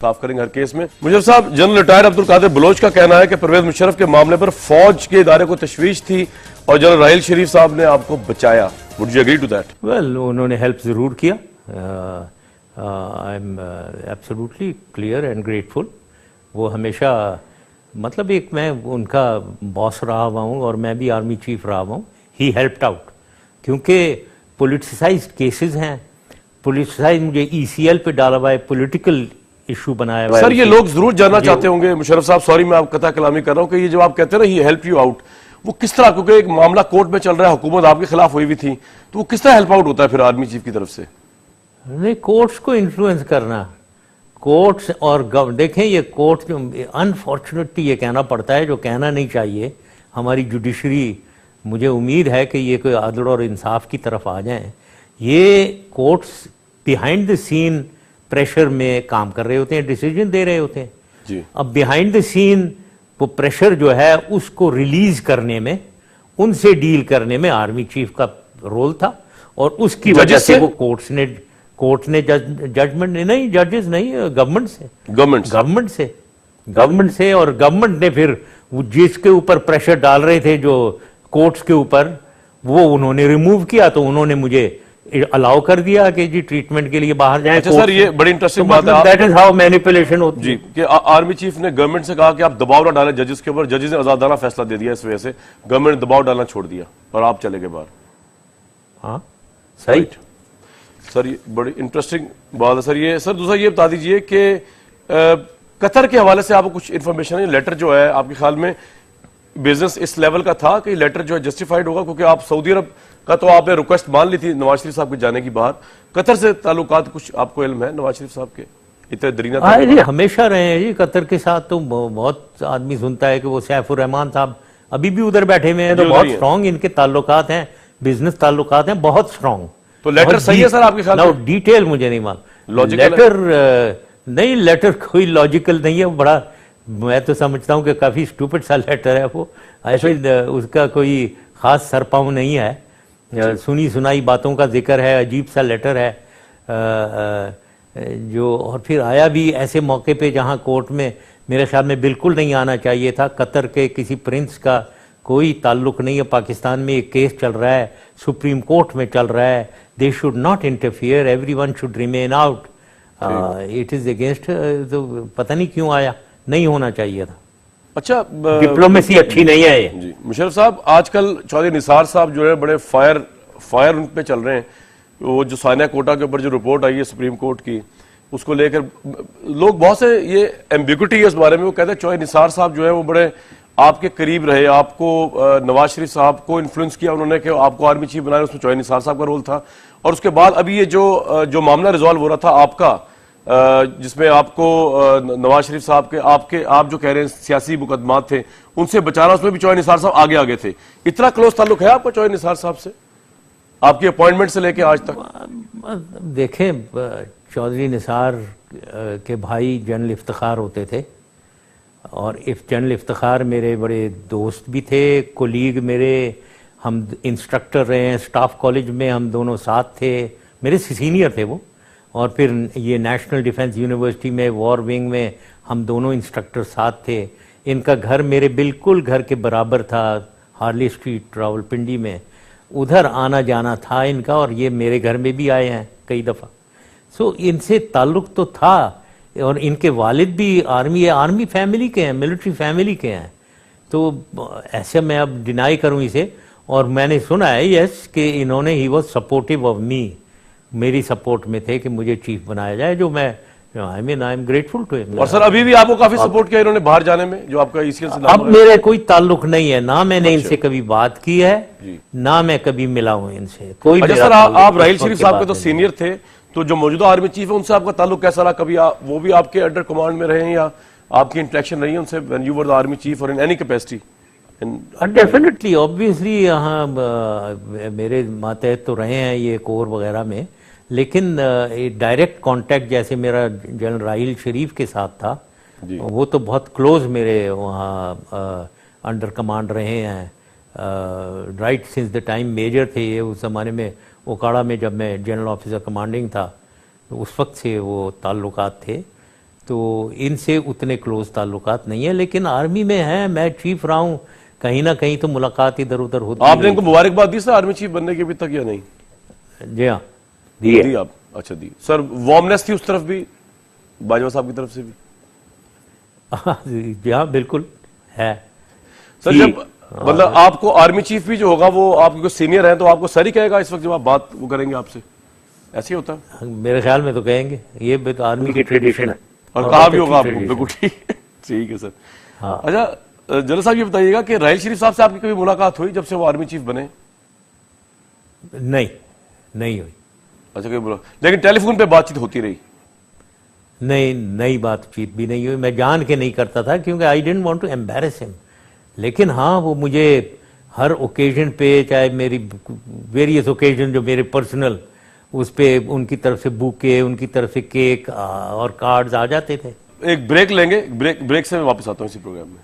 صاف کریں گے ہر کیس میں. مشرف صاحب, جنرل ریٹائر عبدالقادر بلوچ کا کہنا ہے کہ پرویز مشرف کے معاملے پر فوج کے ادارے کو تشویش تھی اور جنرل راحیل شریف صاحب نے آپ کو بچایا. Would you agree to that? Well, انہوں نے ہیلپ ضرور کیا. I'm absolutely clear and grateful. وہ ہمیشہ مطلب ایک میں ان کا باس رہا ہوا ہوں اور میں بھی آرمی چیف رہا ہوا ہوں. He helped out. کیونکہ پولیٹیسائزڈ کیسز ہیں, پولیٹیسائز مجھے ECL پہ ڈالا ہوا ہے, پولیٹیکل ایشو بنایا ہوا ہے. سر یہ لوگ ضرور جاننا چاہتے ہوں گے مشرف صاحب, سوری میں آپ قطع کلامی کر رہا ہوں, کہ یہ جب آپ کہتے ہیں نا ہی ہیلپ یو آؤٹ, وہ کس طرح, کیونکہ ایک معاملہ کورٹ میں چل رہا ہے, حکومت آپ کے خلاف ہوئی بھی تھی, تو وہ کس طرح ہیلپ آؤٹ ہوتا ہے پھر آرمی چیف کی طرف سے؟ نہیں, کورٹس کو انفلوئنس کرنا, کورٹس اور دیکھیں یہ کورٹ جو انفارچونیٹلی یہ کہنا پڑتا ہے جو کہنا نہیں چاہیے, ہماری جوڈیشری مجھے امید ہے کہ یہ کوئی عدل اور انصاف کی طرف آ جائیں. یہ courts behind the scene pressure میں کام کر رہے ہوتے ہیں, ڈیسیجن دے رہے ہوتے ہیں. جی. اب بیہائنڈ دا سین وہ پریشر جو ہے اس کو ریلیز کرنے میں, ان سے ڈیل کرنے میں آرمی چیف کا رول تھا, اور اس کی وجہ سے وہ کورٹ نے ججمنٹ نہیں, ججز نہیں, گورنمنٹ سے اور گورنمنٹ نے پھر جس کے اوپر پریشر ڈال رہے تھے جو کورٹس کے اوپر, وہ انہوں نے ریموو کیا, تو انہوں نے مجھے الاؤ کر دیا کہ جی ٹریٹمنٹ کے لیے باہر جائیں. اچھا سر, یہ بڑی انٹرسٹنگ بات ہے, دیٹ از ہاؤ مینیپولیشن ہوتی ہے. جی, کہ آرمی چیف نے گورنمنٹ سے کہا کہ آپ دباؤ نہ ڈالیں ججز کے اوپر, ججز نے آزادانہ فیصلہ دے دیا, اس وجہ سے گورنمنٹ نے دباؤ ڈالنا چھوڑ دیا اور آپ چلے گئے باہر. ہاں صحیح سر, یہ بڑی انٹرسٹنگ بات ہے سر. یہ سر دوسرا یہ بتا دیجئے کہ قطر کے حوالے سے آپ کو کچھ انفارمیشن ہے, لیٹر جو ہے آپ کے خیال میں بزنس اس لیول کا تھا کہ لیٹر جو ہے جسٹیفائڈ ہوگا, کیونکہ آپ سعودی عرب کا تو آپ نے ریکویسٹ مان لی تھی نواز شریف صاحب کے جانے کی باہر, قطر سے تعلقات کچھ آپ کو علم ہے نواز شریف صاحب کے اتنے درینہ؟ جی ہمیشہ رہے ہیں جی قطر کے ساتھ, تو بہت آدمی سنتا ہے کہ وہ سیف الرحمان صاحب ابھی بھی ادھر بیٹھے ہوئے ہیں, تو بہت سٹرونگ ان کے تعلقات ہیں, بزنس تعلقات ہیں بہت سٹرونگ. تو لیٹر صحیح ہے سر آپ کے خیال میں؟ ڈیٹیل مجھے نہیں معلوم, لیٹر نہیں, لیٹر کوئی لاجیکل نہیں ہے, بڑا میں تو سمجھتا ہوں کہ کافی اسٹوپڈ سا لیٹر ہے وہ, ایسے اس کا کوئی خاص سر پاؤں نہیں ہے, سنی سنائی باتوں کا ذکر ہے, عجیب سا لیٹر ہے جو, اور پھر آیا بھی ایسے موقع پہ جہاں کورٹ میں میرے خیال میں بالکل نہیں آنا چاہیے تھا. قطر کے کسی پرنس کا کوئی تعلق نہیں ہے, پاکستان میں ایک کیس چل رہا ہے, سپریم کورٹ میں چل رہا ہے, they should not interfere, everyone should remain out, it is against, تو پتہ نہیں کیوں آیا, نہیں ہونا چاہیے تھا. اچھا, ڈپلومیسی اچھی نہیں ہے یہ. جی مشرف صاحب, آج کل چودھری نثار صاحب جو ہے بڑے فائر ان پہ چل رہے ہیں, وہ جو ثانیہ کوٹا کے اوپر جو رپورٹ آئی ہے سپریم کورٹ کی, اس کو لے کر لوگ بہت سے یہ ایمبیگوٹی ہے اس بارے میں, وہ کہتے ہیں چودھری نثار صاحب جو ہے وہ بڑے آپ کے قریب رہے, آپ کو نواز شریف صاحب کو انفلوئنس کیا انہوں نے کہ آپ کو آرمی چیف بنایا, اس میں چودھری نثار صاحب کا رول تھا. اور اس کے بعد ابھی یہ جو معاملہ ریزالو ہو رہا تھا آپ کا, جس میں آپ کو نواز شریف صاحب کے آپ جو کہہ رہے ہیں سیاسی مقدمات تھے ان سے بچانا, اس میں بھی چودھری نثار صاحب آگے تھے. اتنا کلوز تعلق ہے آپ کا چودھری نثار صاحب سے, آپ کی اپوائنٹمنٹ سے لے کے آج تک؟ دیکھیں, چودھری نثار کے بھائی جنرل افتخار ہوتے تھے, اور جنرل افتخار میرے بڑے دوست بھی تھے, کولیگ میرے, ہم انسٹرکٹر رہے ہیں سٹاف کالج میں, ہم دونوں ساتھ تھے, میرے سینئر تھے وہ, اور پھر یہ نیشنل ڈیفنس یونیورسٹی میں وار ونگ میں ہم دونوں انسٹرکٹر ساتھ تھے. ان کا گھر میرے بالکل گھر کے برابر تھا, ہارلی اسٹریٹ راولپنڈی میں, ادھر آنا جانا تھا ان کا, اور یہ میرے گھر میں بھی آئے ہیں کئی دفعہ. سو ان سے تعلق تو تھا, اور ان کے والد بھی آرمی فیملی کے ہیں, ملٹری فیملی کے ہیں, تو ایسے میں اب ڈینائی کروں اسے. اور میں نے سنا ہے یس کہ انہوں نے he was supportive of me, میری سپورٹ میں تھے کہ مجھے چیف بنایا جائے, جو میں آئی ایم گریٹفل ٹو ہم. اور سر ابھی بھی آپ کو کافی سپورٹ کیا انہوں نے باہر جانے میں, جو آپ کا ECL سے اب میرے کوئی تعلق نہیں ہے, نہ میں نے ان سے کبھی بات کی ہے, نہ میں کبھی ملا ہوں ان سے کوئی. اچھا سر, آپ راحیل شریف صاحب کے تو سینئر تھے, تو جو موجودہ آرمی چیف ہے ان سے آپ کا تعلق کیسا رہا؟ کبھی وہ بھی آپ کے انڈر کمانڈ میں رہے ہیں یا آپ کی انٹریکشن رہی ہے ان سے when you were the army chief or in any capacity? Definitely obviously یہاں میرے ماتحت تو رہے ہیں یہ کور وغیرہ میں, لیکن ڈائریکٹ کانٹیکٹ جیسے میرا جنرل راحیل شریف کے ساتھ تھا, وہ تو بہت کلوز میرے وہاں انڈر کمانڈ رہے ہیں, right since the time major تھے یہ اس زمانے میں, اوکاڑا میں جب میں جنرل آفیسر کمانڈنگ تھا, تو اس وقت سے وہ تعلقات تھے. تو ان سے اتنے کلوز تعلقات نہیں ہیں، لیکن آرمی میں ہیں، میں چیف رہا ہوں، کہیں نہ کہیں تو ملاقات ادھر ادھر ہوتی آپ نے ان کو مبارکباد دی سر آرمی چیف بننے کے ابھی تک یا نہیں؟ جی ہاں دی آپ؟ اچھا دی سر. وارمنیس تھی اس طرف بھی باجوہ صاحب کی طرف سے بھی؟ جی ہاں بالکل ہے سر جب مطلب آپ کو آرمی چیف بھی جو ہوگا وہ آپ کے سینئر ہیں تو آپ کو سر ہی کہے گا اس وقت جب آپ بات وہ کریں گے آپ سے، ایسے ہی ہوتا ہے؟ میرے خیال میں تو کہیں گے، یہ بھی تو آرمی کی ٹریڈیشن ہے اور کہا بھی ہوگا آپ کو. بالکل ٹھیک ہے سر. اچھا جنرل صاحب یہ بتائیے گا کہ راحیل شریف صاحب سے آپ کی کبھی ملاقات ہوئی جب سے وہ آرمی چیف بنے؟ نہیں ہوئی. اچھا کبھی لیکن ٹیلی فون پہ بات چیت ہوتی رہی؟ نہیں، نئی بات چیت بھی نہیں ہوئی. میں جان کے نہیں کرتا تھا کیونکہ I didn't want to embarrass ہم. لیکن ہاں وہ مجھے ہر اوکیزن پہ، چاہے میری ویریس اوکیزن جو میرے پرسنل، اس پہ ان کی طرف سے بوکے، ان کی طرف سے کیک اور کارڈز آ جاتے تھے. ایک بریک لیں گے، بریک سے میں واپس آتا ہوں اسی پروگرام میں.